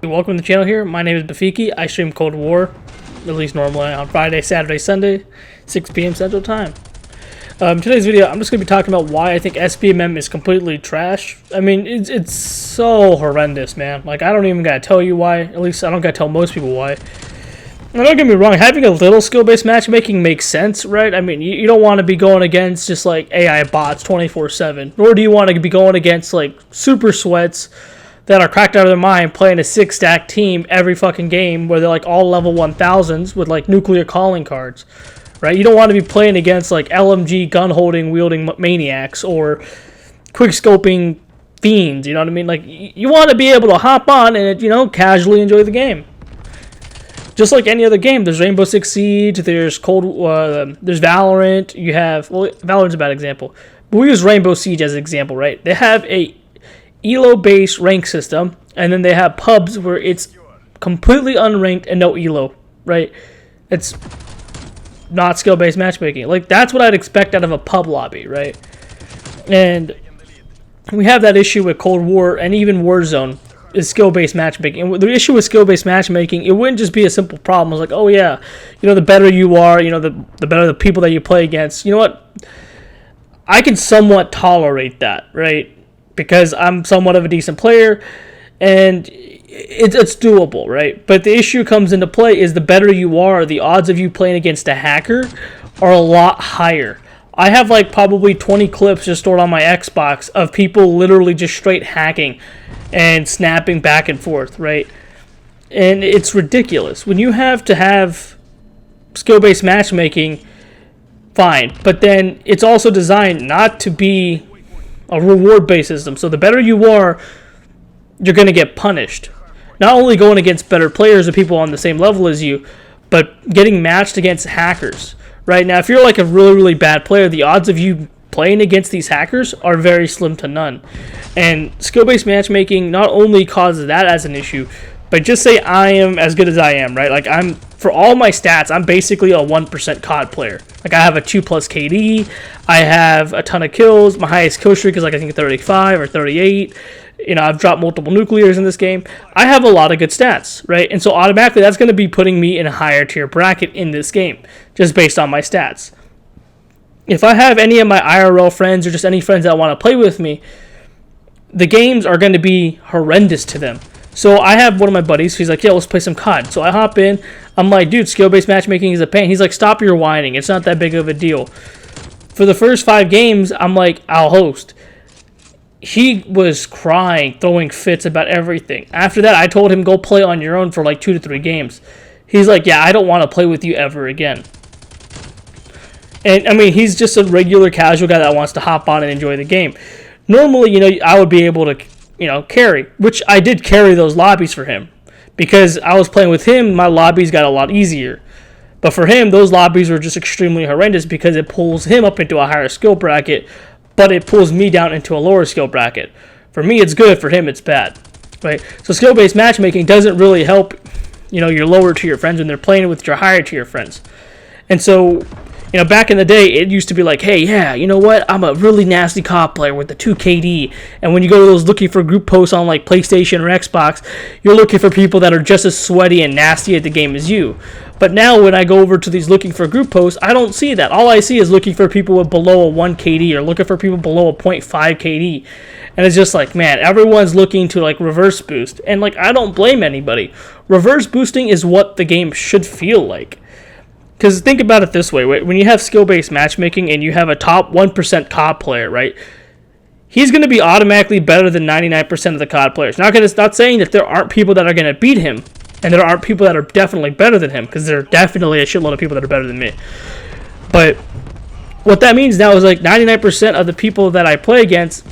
Welcome to the channel here. My name is Bafiki. I stream Cold War, at least normally on Friday, Saturday, Sunday, 6 p.m. Central Time. Today's video, I'm just going to be talking about why I think SBMM is completely trash. I mean, it's so horrendous, man. Like, I don't even got to tell you why. At least I don't got to tell most people why. Now, don't get me wrong, having a little skill-based matchmaking makes sense, right? I mean, you don't want to be going against just, like, AI bots 24/7. Nor do you want to be going against, like, super sweats that are cracked out of their mind playing a 6-stack team every fucking game where they're, like, all level 1000s with, like, nuclear calling cards, right? You don't want to be playing against, like, LMG gun-holding, wielding maniacs or quick-scoping fiends, you know what I mean? Like, you want to be able to hop on and, you know, casually enjoy the game. Just like any other game, there's Rainbow Six Siege, there's there's Valorant. You have, well, Valorant's a bad example, but we use Rainbow Siege as an example, right? They have a Elo-based rank system, and then they have pubs where it's completely unranked and no Elo, right? It's not skill-based matchmaking. Like, that's what I'd expect out of a pub lobby, right? And we have that issue with Cold War and even Warzone. Is skill-based matchmaking. And the issue with skill-based matchmaking, it wouldn't just be a simple problem. It's like, oh yeah, you know, the better you are, you know, the better the people that you play against. You know what? I can somewhat tolerate that, right? Because I'm somewhat of a decent player, and it's doable, right? But the issue comes into play is the better you are, the odds of you playing against a hacker are a lot higher. I have like probably 20 clips just stored on my Xbox of people literally just straight hacking and snapping back and forth, right? And it's ridiculous. When you have to have skill-based matchmaking, fine. But then it's also designed not to be a reward-based system. So the better you are, you're going to get punished. Not only going against better players or people on the same level as you, but getting matched against hackers. Right now, if you're like a really, really bad player, the odds of you playing against these hackers are very slim to none. And skill-based matchmaking not only causes that as an issue, but just say I am as good as I am, right? Like, for all my stats, I'm basically a 1% COD player. Like, I have a 2+ KD, I have a ton of kills, my highest kill streak is like I think 35 or 38. You know, I've dropped multiple nuclears in this game. I have a lot of good stats, right? And so automatically that's going to be putting me in a higher tier bracket in this game, just based on my stats. If I have any of my IRL friends or just any friends that want to play with me, the games are going to be horrendous to them. So I have one of my buddies, he's like, yeah, let's play some COD. So I hop in, I'm like, dude, skill-based matchmaking is a pain. He's like, stop your whining, it's not that big of a deal. For the first 5 games, I'm like, I'll host. He was crying, throwing fits about everything. After that, I told him, go play on your own for like 2 to 3 games. He's like, yeah, I don't want to play with you ever again. And, I mean, he's just a regular casual guy that wants to hop on and enjoy the game. Normally, you know, I would be able to, you know, carry, which I did carry those lobbies for him. Because I was playing with him, my lobbies got a lot easier. But for him, those lobbies were just extremely horrendous because it pulls him up into a higher skill bracket, but it pulls me down into a lower skill bracket. For me, it's good. For him, it's bad, right? So skill-based matchmaking doesn't really help, you know, your lower tier friends when they're playing with your higher tier friends. And so, you know, back in the day, it used to be like, hey, yeah, you know what? I'm a really nasty COD player with the 2 KD. And when you go to those looking for group posts on like PlayStation or Xbox, you're looking for people that are just as sweaty and nasty at the game as you. But now when I go over to these looking for group posts, I don't see that. All I see is looking for people with below a 1 KD or looking for people below a 0.5 KD. And it's just like, man, everyone's looking to like reverse boost. And like, I don't blame anybody. Reverse boosting is what the game should feel like. Because think about it this way, right? When you have skill-based matchmaking and you have a top 1% COD player, right? He's going to be automatically better than 99% of the COD players. Not saying that there aren't people that are going to beat him, and there aren't people that are definitely better than him, because there are definitely a shitload of people that are better than me. But what that means now is like 99% of the people that I play against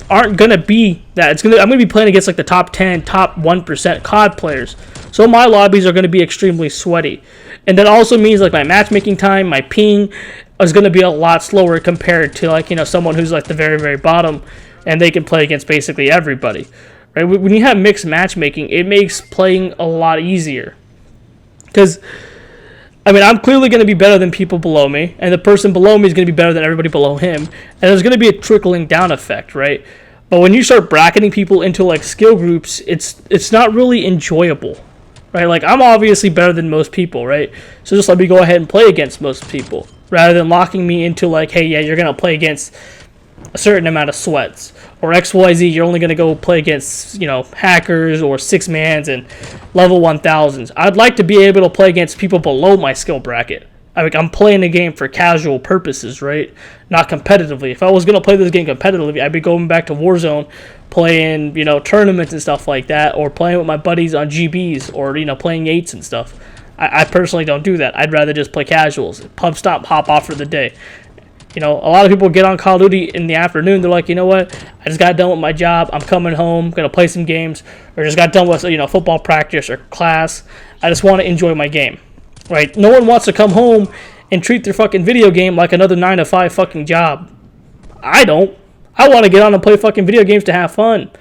aren't going to be that. I'm going to be playing against like the top 10, top 1% COD players. So my lobbies are going to be extremely sweaty. And that also means like my matchmaking time, my ping is going to be a lot slower compared to like, you know, someone who's like the very, very bottom and they can play against basically everybody. Right? When you have mixed matchmaking, it makes playing a lot easier. Because, I mean, I'm clearly going to be better than people below me, and the person below me is going to be better than everybody below him, and there's going to be a trickling down effect, right? But when you start bracketing people into like skill groups, it's not really enjoyable, right? Like, I'm obviously better than most people, right? So just let me go ahead and play against most people, rather than locking me into like, hey, yeah, you're gonna play against a certain amount of sweats, or XYZ, you're only gonna go play against, you know, hackers or 6-mans and level 1000s. I'd like to be able to play against people below my skill bracket. I'm playing the game for casual purposes, right? Not competitively. If I was going to play this game competitively, I'd be going back to Warzone, playing, you know, tournaments and stuff like that, or playing with my buddies on GBs, or, you know, playing 8s and stuff. I personally don't do that. I'd rather just play casuals. Pub stop, hop off for the day. You know, a lot of people get on Call of Duty in the afternoon. They're like, you know what? I just got done with my job. I'm coming home, going to play some games, or just got done with, you know, football practice or class. I just want to enjoy my game. Right? No one wants to come home and treat their fucking video game like another 9-to-5 fucking job. I don't. I want to get on and play fucking video games to have fun.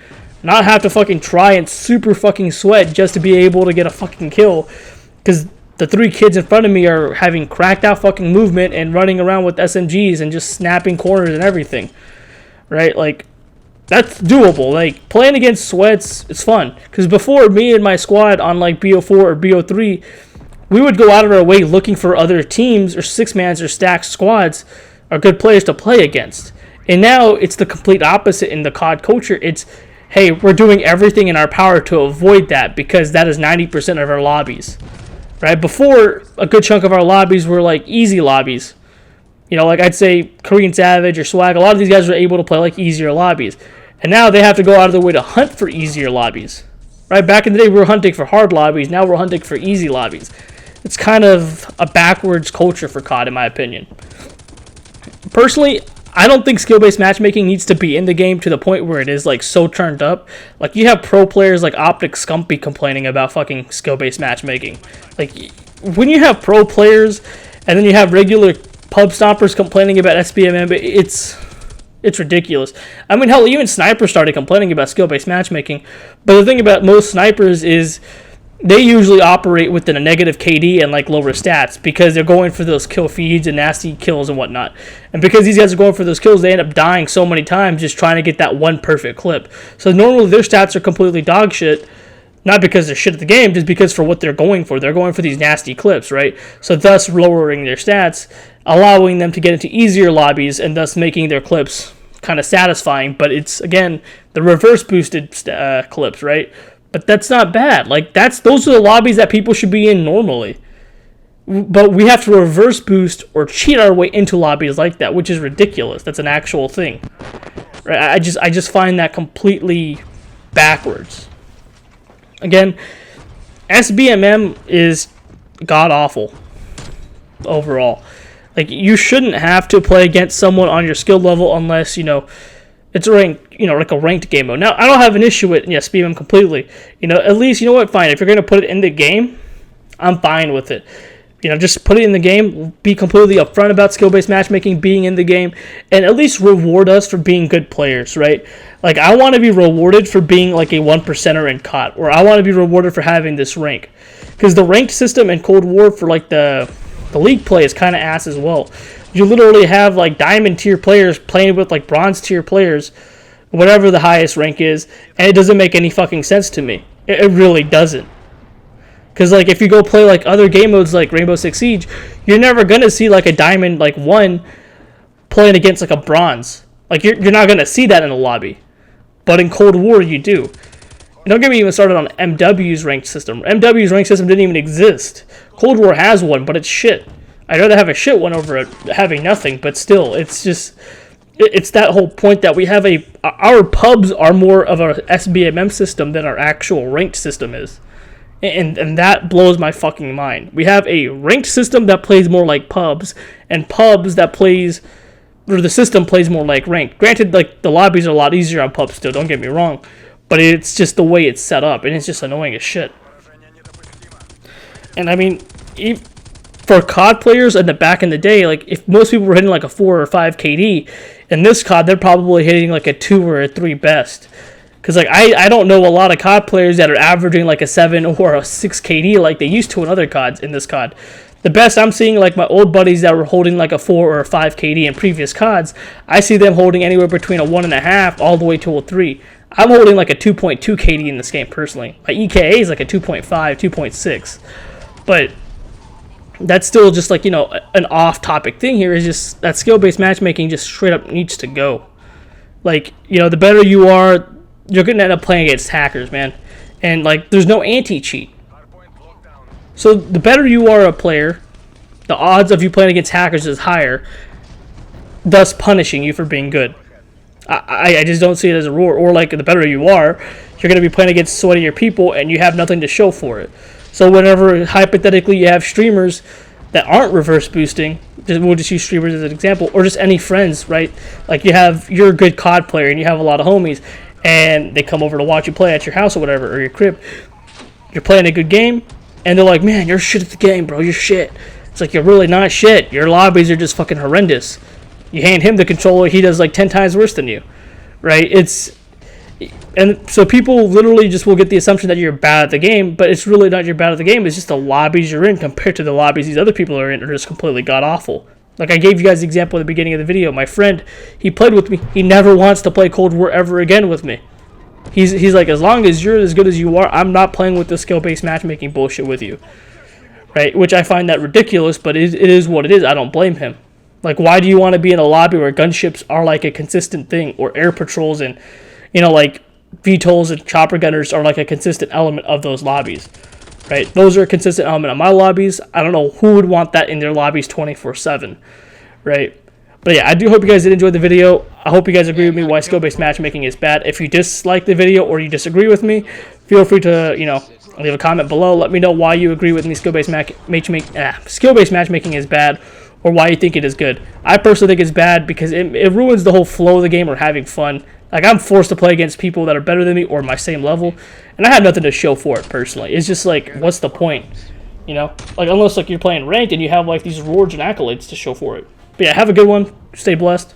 Not have to fucking try and super fucking sweat just to be able to get a fucking kill. Because the 3 kids in front of me are having cracked out fucking movement and running around with SMGs and just snapping corners and everything. Right? Like, that's doable. Like, playing against sweats, it's fun. Because before, me and my squad on like BO4 or BO3, we would go out of our way looking for other teams or 6-mans or stacked squads or good players to play against. And now it's the complete opposite in the COD culture. It's, hey, we're doing everything in our power to avoid that, because that is 90% of our lobbies. Right? Before, a good chunk of our lobbies were like easy lobbies. You know, like I'd say Korean Savage or Swag, a lot of these guys were able to play like easier lobbies. And now they have to go out of their way to hunt for easier lobbies. Right? Back in the day, we were hunting for hard lobbies. Now we're hunting for easy lobbies. It's kind of a backwards culture for COD, in my opinion. Personally, I don't think skill-based matchmaking needs to be in the game to the point where it is like so turned up. Like, you have pro players like Optic Scumpy complaining about fucking skill-based matchmaking. Like, when you have pro players and then you have regular pub stompers complaining about SBMM, it's ridiculous. I mean, hell, even snipers started complaining about skill-based matchmaking. But the thing about most snipers is they usually operate within a negative KD and like lower stats, because they're going for those kill feeds and nasty kills and whatnot. And because these guys are going for those kills, they end up dying so many times just trying to get that one perfect clip. So normally their stats are completely dog shit, not because they're shit at the game, just because for what they're going for. They're going for these nasty clips, right? So thus lowering their stats, allowing them to get into easier lobbies, and thus making their clips kind of satisfying. But it's, again, the reverse boosted clips, right? But that's not bad. Like, those are the lobbies that people should be in normally. But we have to reverse boost or cheat our way into lobbies like that, which is ridiculous. That's an actual thing. Right? I just find that completely backwards. Again, SBMM is god awful overall. Like, you shouldn't have to play against someone on your skill level unless, you know, it's a ranked, you know, like a ranked game mode. Now, I don't have an issue with SBMM completely. You know, at least, you know what, fine. If you're going to put it in the game, I'm fine with it. You know, just put it in the game, be completely upfront about skill-based matchmaking being in the game, and at least reward us for being good players, right? Like, I want to be rewarded for being like a 1%er in COD, or I want to be rewarded for having this rank. Because the ranked system in Cold War for like the league play is kind of ass as well. You literally have like diamond tier players playing with like bronze tier players, whatever the highest rank is, and it doesn't make any fucking sense to me. It really doesn't. Because like if you go play like other game modes like Rainbow Six Siege, you're never gonna see like a diamond like 1 playing against like a bronze. Like you're not gonna see that in a lobby. But in Cold War you do. And don't get me even started on MW's ranked system. MW's ranked system didn't even exist. Cold War has one, but it's shit. I'd rather have a shit one over having nothing, but still, it's just, it's that whole point that we have our pubs are more of a SBMM system than our actual ranked system is. And that blows my fucking mind. We have a ranked system that plays more like pubs, and pubs that plays, or the system plays more like ranked. Granted, like, the lobbies are a lot easier on pubs still, don't get me wrong, but it's just the way it's set up, and it's just annoying as shit. And I mean, for COD players in the back in the day, like if most people were hitting like a 4 or 5 KD, in this COD they're probably hitting like a 2 or a 3 best. Because like I don't know a lot of COD players that are averaging like a 7 or a 6 KD like they used to in other CODs in this COD. The best I'm seeing, like my old buddies that were holding like a 4 or a 5 KD in previous CODs, I see them holding anywhere between a 1.5 all the way to a 3. I'm holding like a 2.2 KD in this game personally. My EKA is like a 2.5, 2.6. But that's still just like, you know, an off-topic thing here is just that skill-based matchmaking just straight up needs to go. Like, you know, the better you are, you're going to end up playing against hackers, man. And, like, there's no anti-cheat. So the better you are a player, the odds of you playing against hackers is higher, thus punishing you for being good. I just don't see it as a rule. Or, like, the better you are, you're going to be playing against sweatier people and you have nothing to show for it. So whenever, hypothetically, you have streamers that aren't reverse boosting, we'll just use streamers as an example, or just any friends, right? Like you're a good COD player and you have a lot of homies, and they come over to watch you play at your house or whatever, or your crib. You're playing a good game, and they're like, man, you're shit at the game, bro, you're shit. It's like, you're really not shit. Your lobbies are just fucking horrendous. You hand him the controller, he does like 10 times worse than you, right? And so people literally just will get the assumption that you're bad at the game, but it's really not you're bad at the game. It's just the lobbies you're in compared to the lobbies these other people are in are just completely god-awful. Like I gave you guys the example at the beginning of the video. My friend, he played with me. He never wants to play Cold War ever again with me. He's like, as long as you're as good as you are, I'm not playing with the skill-based matchmaking bullshit with you. Right? Which I find that ridiculous, but it is what it is. I don't blame him. Like, why do you want to be in a lobby where gunships are like a consistent thing, or air patrols and, you know, like VTOLs and chopper gunners are like a consistent element of those lobbies, right? Those are a consistent element of my lobbies. I don't know who would want that in their lobbies 24/7, right? But yeah, I do hope you guys did enjoy the video. I hope you guys agree with me why skill-based matchmaking is bad. If you dislike the video or you disagree with me, feel free to, you know, leave a comment below. Let me know why you agree with me skill-based matchmaking is bad, or why you think it is good. I personally think it's bad because it ruins the whole flow of the game or having fun. Like, I'm forced to play against people that are better than me or my same level, and I have nothing to show for it personally. It's just like, what's the point? You know? Like, unless like you're playing ranked and you have like these rewards and accolades to show for it. But yeah, have a good one. Stay blessed.